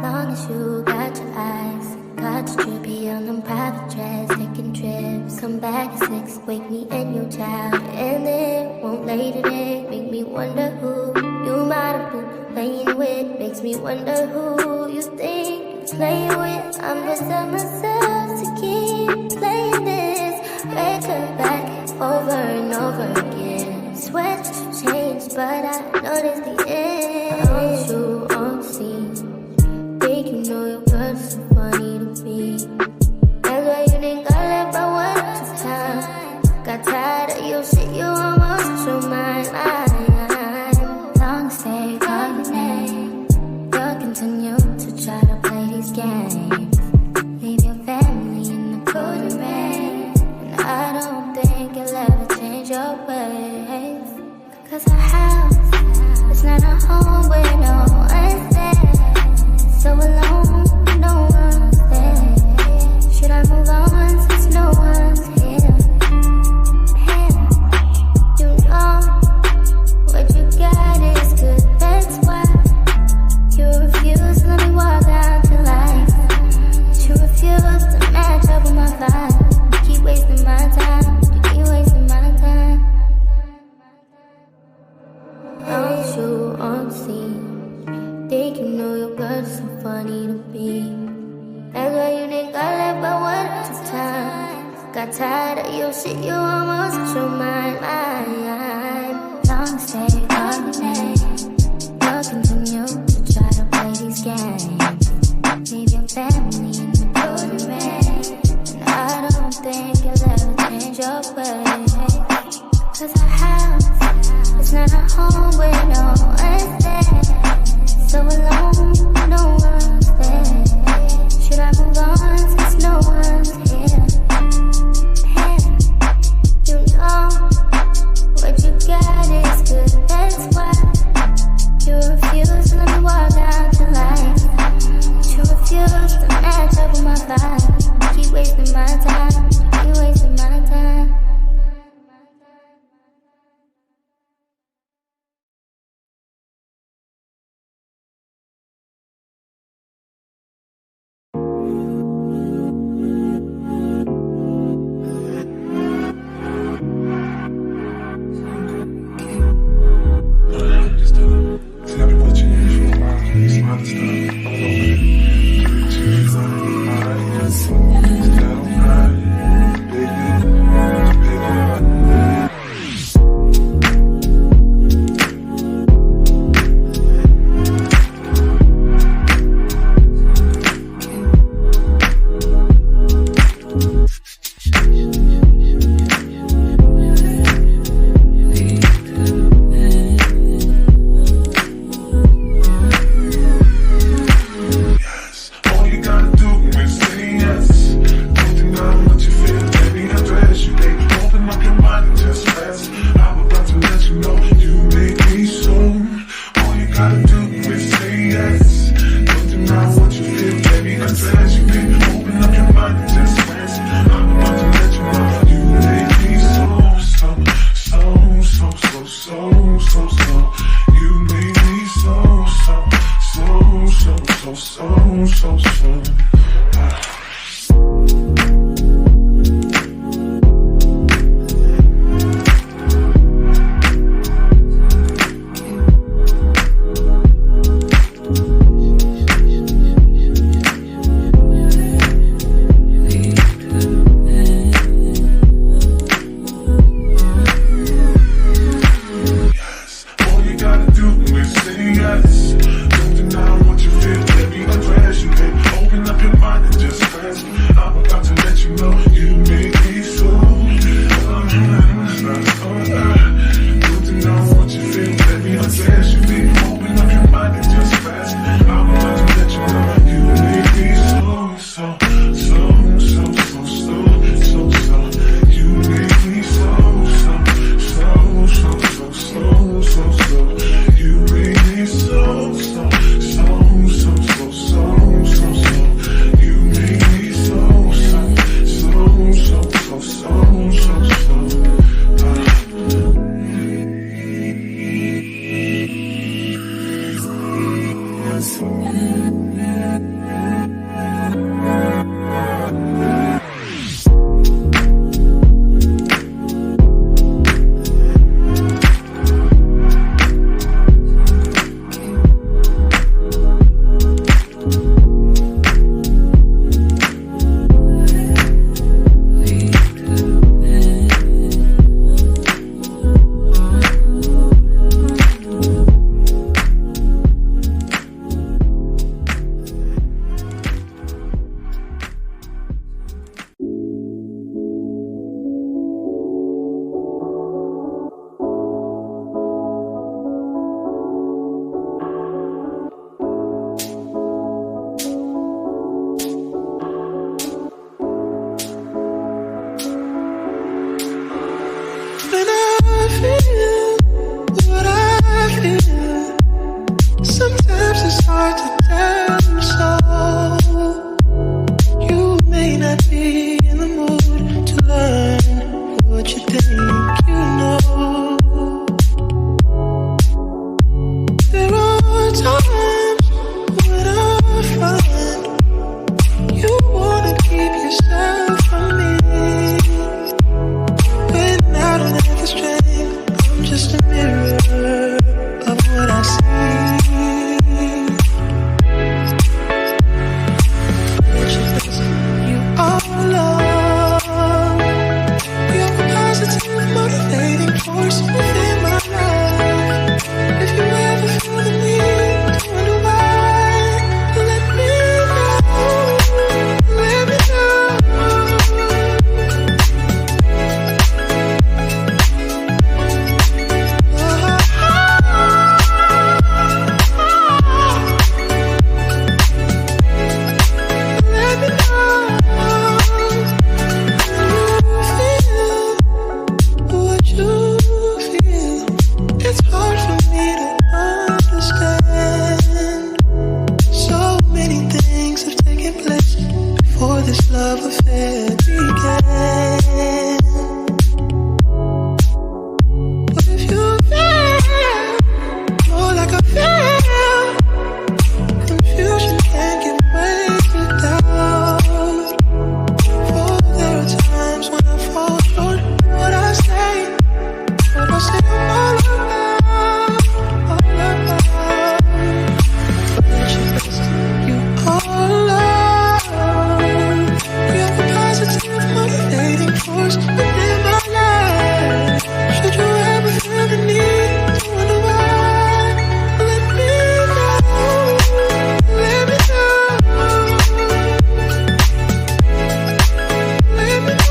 Long as you got your eyes, got your trippy on them private jets, taking trips. Come back at 6, wake me and your child, and then won't lay today. Make me wonder who you might have been playing with. Makes me wonder who you think you're playing with. I'm just telling myself to keep playing this record back over and over again. Swear to change, but I noticed the end. Don't you on scene? Think you know your girl's so funny to me. That's why you think I left by one time. Got tired of your shit, you almost your mind. Long stay, call your name. You'll continue to try to play these games. Leave your family in the cold rain. And I don't think you'll ever change your ways. Cause our house is not a home where no one's there. So alone, no one's there. Should I move on since no one's here? You know what you got is good, that's why you refuse to let me walk out your life. You refuse to match up with my vibe. You keep wasting my time, you keep wasting my time. Don't you on scene? Think you know your girl's so funny to me. That's why you think I left by one at a time. Got tired of your shit, you almost lost your mind. Long stay, call your name. You'll continue to try to play these games. Leave your family in the cold rain. And I don't think you'll ever change your ways. Cause our house is not a home where no one's there. So alone, no one's there. Should I move on since no one's here? You know what you got is good, that's why you refuse to let me walk out your life. You refuse to match up with my vibe. You keep wasting my time, you keep wasting my time. Stop. hard to tell you so. You may not be in the mood to learn what you think you know. There are times when I find you wanna keep yourself from me. When I don't have the strength, I'm just a mirror of what I see. You are love. You're a positive, motivating force within my life. If you ever feel the need to wonder why, let me know. Let me know. Let me know what you feel. It's hard for me to understand. So many things have taken place before this love affair began. What if you feel more like I feel? Confusion can't give way to doubt. For there are times when I fall short. What I say I'm all about. You are love. You're the positive, motivating force within my life. Should you ever feel the need to wonder why, let me know. Let me know. Let me know.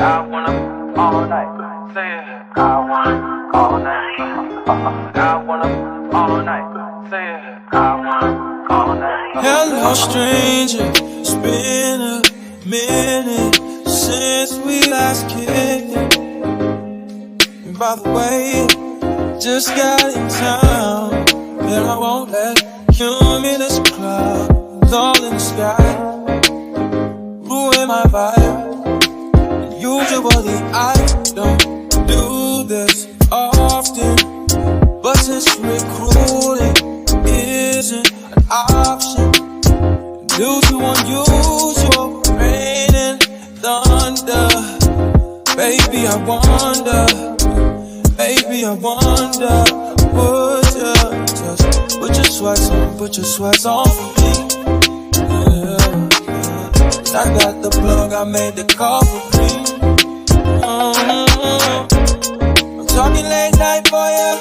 I wanna all night, say it. I wanna all night. I wanna all night, say it. I wanna all night. Hello, stranger. It's been a minute since we last kicked it. And by the way, just got in town, and I won't let cumulus clouds all in the sky ruin my vibe. Usually I don't do this often, but since recruiting isn't an option, due to unusual rain and thunder, baby I wonder, would you just put your sweats on for me? Yeah. I got the plug, I made the call for free. I'm talking late night for ya.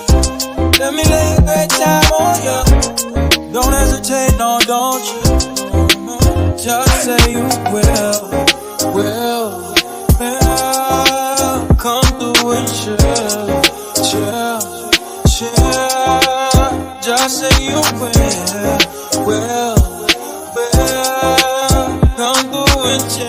Let me lay a great time on ya. Don't hesitate, no, don't you? Just say you will. Come through and chill. Just say you will. Come through and chill.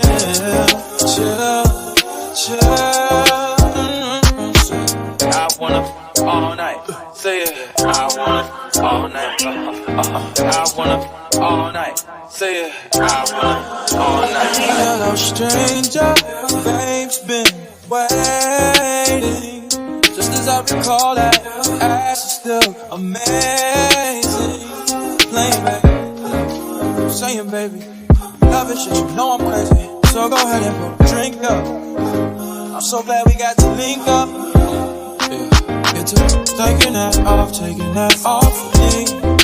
I wanna all night, say it. I wanna all night. I wanna all night, say it. I wanna all night. Hello, stranger. Babe's been waiting. Just as I recall, that ass is still amazing. Playing back, saying baby, I love it, shit, you know I'm crazy. So go ahead and put a drink up. I'm so glad we got to link up. Yeah, it took taking that off for me.